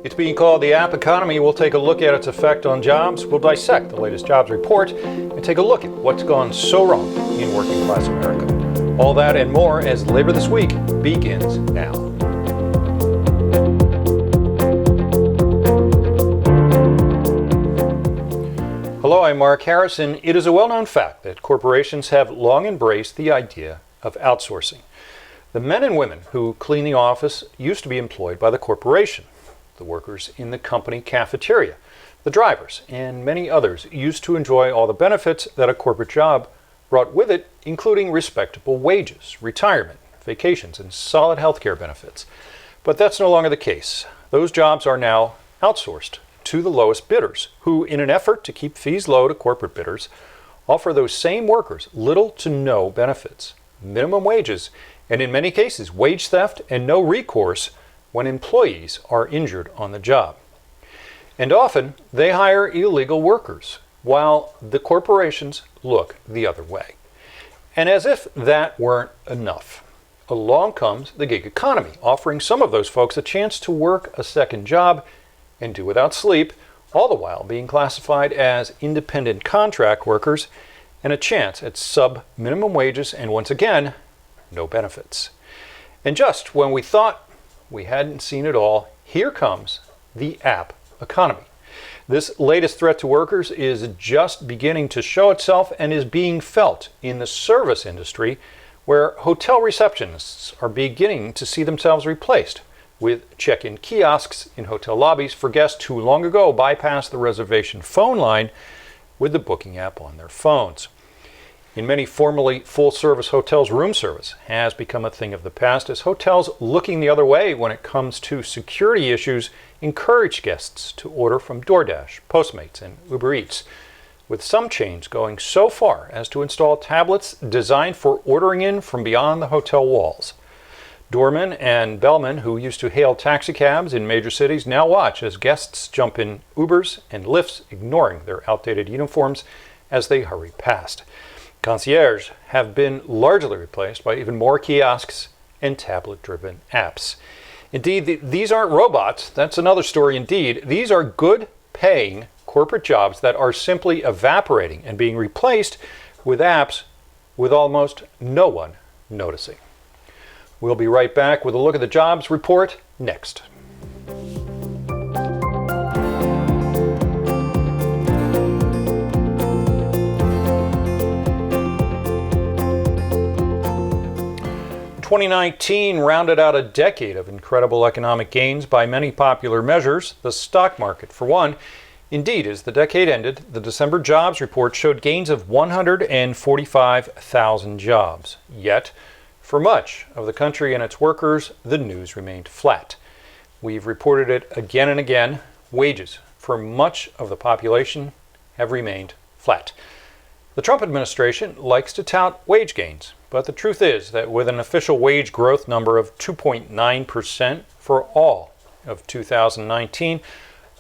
It's being called the app economy. We'll take a look at its effect on jobs. We'll dissect the latest jobs report and take a look at what's gone so wrong in working class America. All that and more as Labor This Week begins now. Hello, I'm Mark Harrison. It is a well-known fact that corporations have long embraced the idea of outsourcing. The men and women who clean the office used to be employed by the corporation. The workers in the company cafeteria, the drivers, and many others used to enjoy all the benefits that a corporate job brought with it, including respectable wages, retirement, vacations, and solid health care benefits. But that's no longer the case. Those jobs are now outsourced to the lowest bidders, who, in an effort to keep fees low to corporate bidders, offer those same workers little to no benefits, minimum wages, and in many cases, wage theft and no recourse when employees are injured on the job. And often, they hire illegal workers, while the corporations look the other way. And as if that weren't enough, along comes the gig economy, offering some of those folks a chance to work a second job and do without sleep, all the while being classified as independent contract workers and a chance at sub-minimum wages and, once again, no benefits. And just when we thought we hadn't seen it all, here comes the app economy. This latest threat to workers is just beginning to show itself and is being felt in the service industry, where hotel receptionists are beginning to see themselves replaced with check-in kiosks in hotel lobbies for guests who long ago bypassed the reservation phone line with the booking app on their phones. In many formerly full-service hotels, room service has become a thing of the past, as hotels looking the other way when it comes to security issues encourage guests to order from DoorDash, Postmates, and Uber Eats, with some chains going so far as to install tablets designed for ordering in from beyond the hotel walls. Doormen and bellmen who used to hail taxicabs in major cities now watch as guests jump in Ubers and Lyfts, ignoring their outdated uniforms as they hurry past. Concierges have been largely replaced by even more kiosks and tablet-driven apps. Indeed, these aren't robots. That's another story indeed. These are good-paying corporate jobs that are simply evaporating and being replaced with apps with almost no one noticing. We'll be right back with a look at the jobs report next. In 2019 rounded out a decade of incredible economic gains by many popular measures, the stock market for one. Indeed, as the decade ended, the December jobs report showed gains of 145,000 jobs. Yet, for much of the country and its workers, the news remained flat. We've reported it again and again. Wages for much of the population have remained flat. The Trump administration likes to tout wage gains, but the truth is that with an official wage growth number of 2.9% for all of 2019,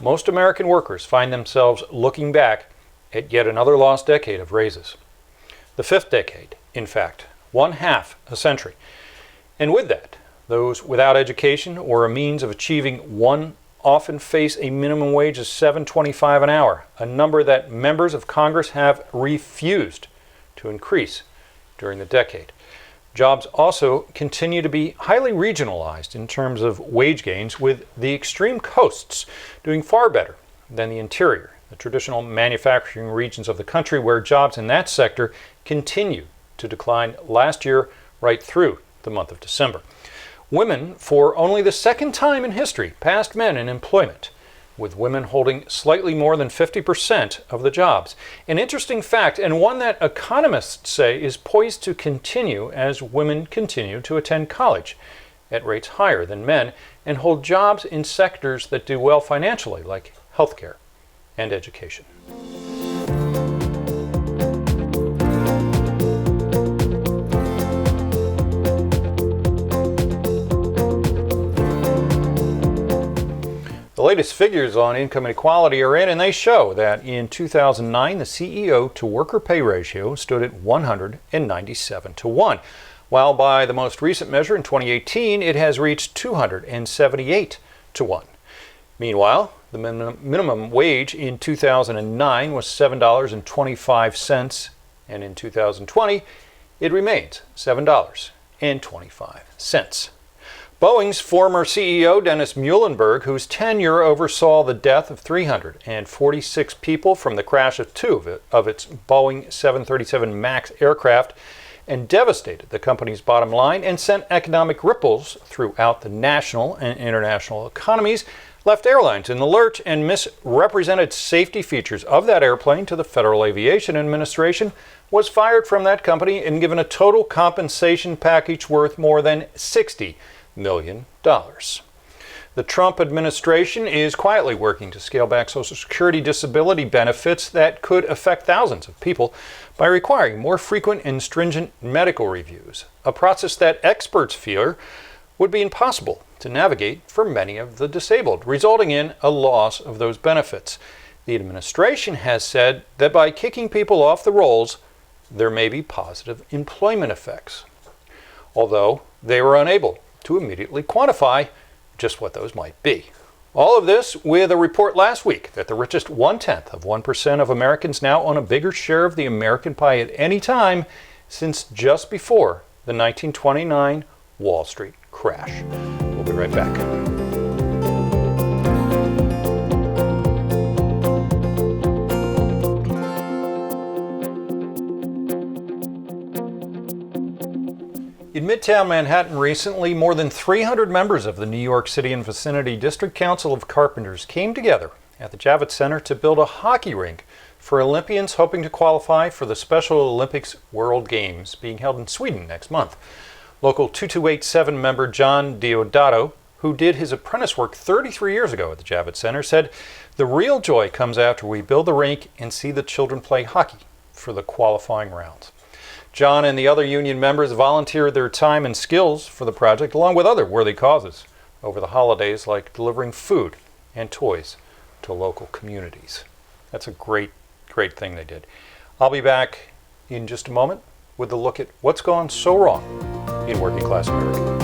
most American workers find themselves looking back at yet another lost decade of raises. The fifth decade, in fact, one half a century. And with that, those without education or a means of achieving one often face a minimum wage of $7.25 an hour, a number that members of Congress have refused to increase during the decade. Jobs also continue to be highly regionalized in terms of wage gains, with the extreme coasts doing far better than the interior, the traditional manufacturing regions of the country, where jobs in that sector continue to decline last year right through the month of December. Women, for only the second time in history, passed men in employment, with women holding slightly more than 50% of the jobs. An interesting fact, and one that economists say is poised to continue as women continue to attend college at rates higher than men and hold jobs in sectors that do well financially, like healthcare and education. The latest figures on income inequality are in, and they show that in 2009, the CEO to worker pay ratio stood at 197 to 1, while by the most recent measure in 2018, it has reached 278 to 1. Meanwhile, the minimum wage in 2009 was $7.25, and in 2020, it remains $7.25. Boeing's former CEO, Dennis Muhlenberg, whose tenure oversaw the death of 346 people from the crash of two of its Boeing 737 MAX aircraft, and devastated the company's bottom line and sent economic ripples throughout the national and international economies, left airlines in the lurch and misrepresented safety features of that airplane to the Federal Aviation Administration, was fired from that company and given a total compensation package worth more than $60 million. The Trump administration is quietly working to scale back Social Security disability benefits that could affect thousands of people by requiring more frequent and stringent medical reviews, a process that experts fear would be impossible to navigate for many of the disabled, resulting in a loss of those benefits. The administration has said that by kicking people off the rolls, there may be positive employment effects, although they were unable to immediately quantify just what those might be. All of this with a report last week that the richest 0.1% of Americans now own a bigger share of the American pie at any time since just before the 1929 Wall Street crash. We'll be right back. In Midtown Manhattan recently, more than 300 members of the New York City and Vicinity District Council of Carpenters came together at the Javits Center to build a hockey rink for Olympians hoping to qualify for the Special Olympics World Games being held in Sweden next month. Local 2287 member John Diodato, who did his apprentice work 33 years ago at the Javits Center, said, "The real joy comes after we build the rink and see the children play hockey for the qualifying rounds." John and the other union members volunteered their time and skills for the project, along with other worthy causes over the holidays, like delivering food and toys to local communities. That's a great thing they did. I'll be back in just a moment with a look at what's gone so wrong in working class America.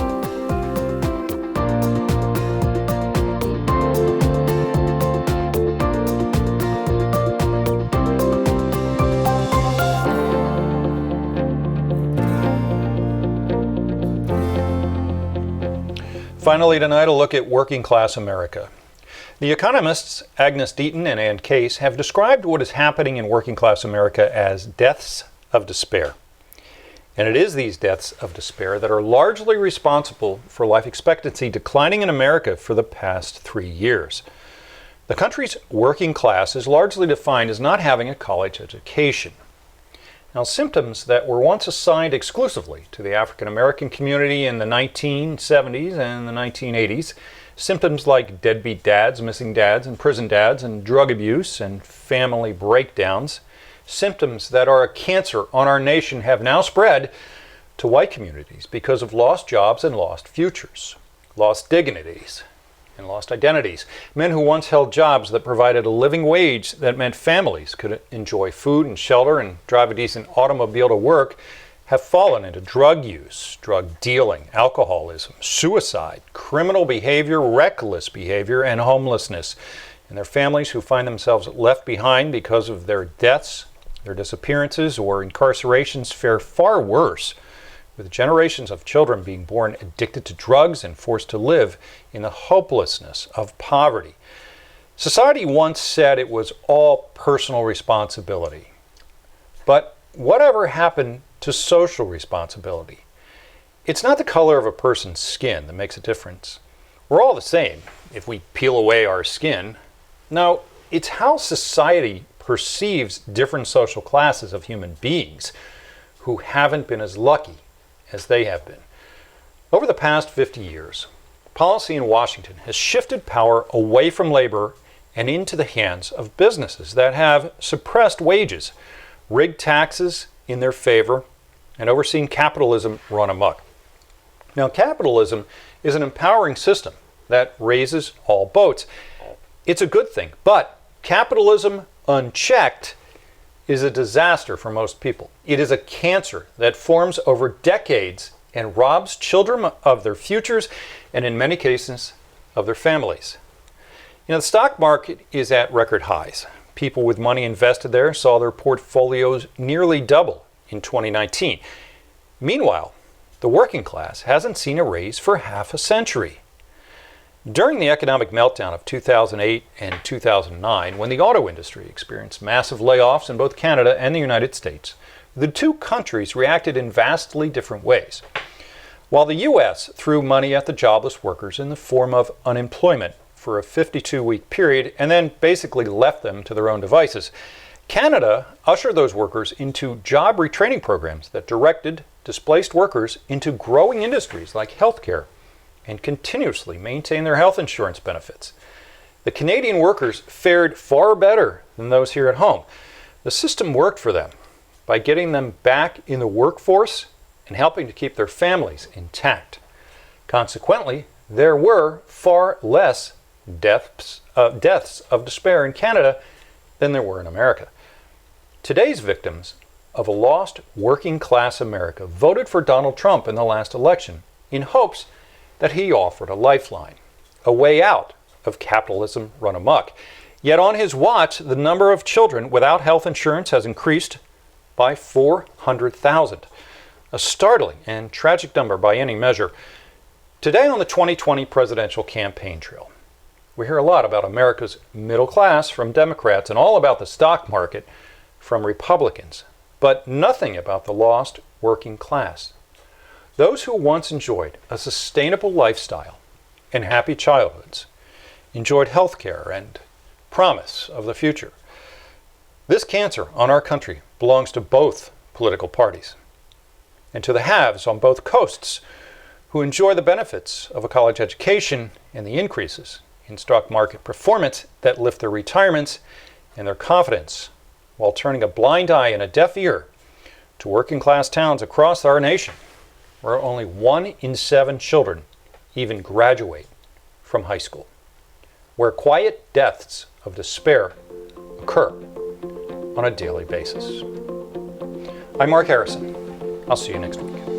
Finally tonight, a look at working class America. The economists Agnes Deaton and Ann Case have described what is happening in working class America as deaths of despair. And it is these deaths of despair that are largely responsible for life expectancy declining in America for the past 3 years. The country's working class is largely defined as not having a college education. Now, symptoms that were once assigned exclusively to the African American community in the 1970s and the 1980s, symptoms like deadbeat dads, missing dads, and prison dads, and drug abuse and family breakdowns, symptoms that are a cancer on our nation, have now spread to white communities because of lost jobs and lost futures, lost dignities, and lost identities. Men who once held jobs that provided a living wage that meant families could enjoy food and shelter and drive a decent automobile to work have fallen into drug use, drug dealing, alcoholism, suicide, criminal behavior, reckless behavior, and homelessness. And their families who find themselves left behind because of their deaths, their disappearances, or incarcerations fare far worse, with generations of children being born addicted to drugs and forced to live in the hopelessness of poverty. Society once said it was all personal responsibility. But whatever happened to social responsibility? It's not the color of a person's skin that makes a difference. We're all the same if we peel away our skin. No, it's how society perceives different social classes of human beings who haven't been as lucky as they have been. Over the past 50 years, policy in Washington has shifted power away from labor and into the hands of businesses that have suppressed wages, rigged taxes in their favor, and overseen capitalism run amok. Now, capitalism is an empowering system that raises all boats. It's a good thing, but capitalism unchecked is a disaster for most people. It is a cancer that forms over decades and robs children of their futures and, in many cases, of their families. The stock market is at record highs. People with money invested there saw their portfolios nearly double in 2019. Meanwhile, the working class hasn't seen a raise for half a century. During the economic meltdown of 2008 and 2009, when the auto industry experienced massive layoffs in both Canada and the United States, the two countries reacted in vastly different ways. While the U.S. threw money at the jobless workers in the form of unemployment for a 52-week period and then basically left them to their own devices, Canada ushered those workers into job retraining programs that directed displaced workers into growing industries like healthcare and continuously maintain their health insurance benefits. The Canadian workers fared far better than those here at home. The system worked for them by getting them back in the workforce and helping to keep their families intact. Consequently, there were far less deaths of despair in Canada than there were in America. Today's victims of a lost working class America voted for Donald Trump in the last election in hopes that he offered a lifeline, a way out of capitalism run amok. Yet on his watch, the number of children without health insurance has increased by 400,000, a startling and tragic number by any measure. Today on the 2020 presidential campaign trail, we hear a lot about America's middle class from Democrats and all about the stock market from Republicans, but nothing about the lost working class. Those who once enjoyed a sustainable lifestyle and happy childhoods, enjoyed health care and promise of the future. This cancer on our country belongs to both political parties and to the haves on both coasts who enjoy the benefits of a college education and the increases in stock market performance that lift their retirements and their confidence while turning a blind eye and a deaf ear to working class towns across our nation where only 1 in 7 children even graduate from high school, where quiet deaths of despair occur on a daily basis. I'm Mark Harrison. I'll see you next week.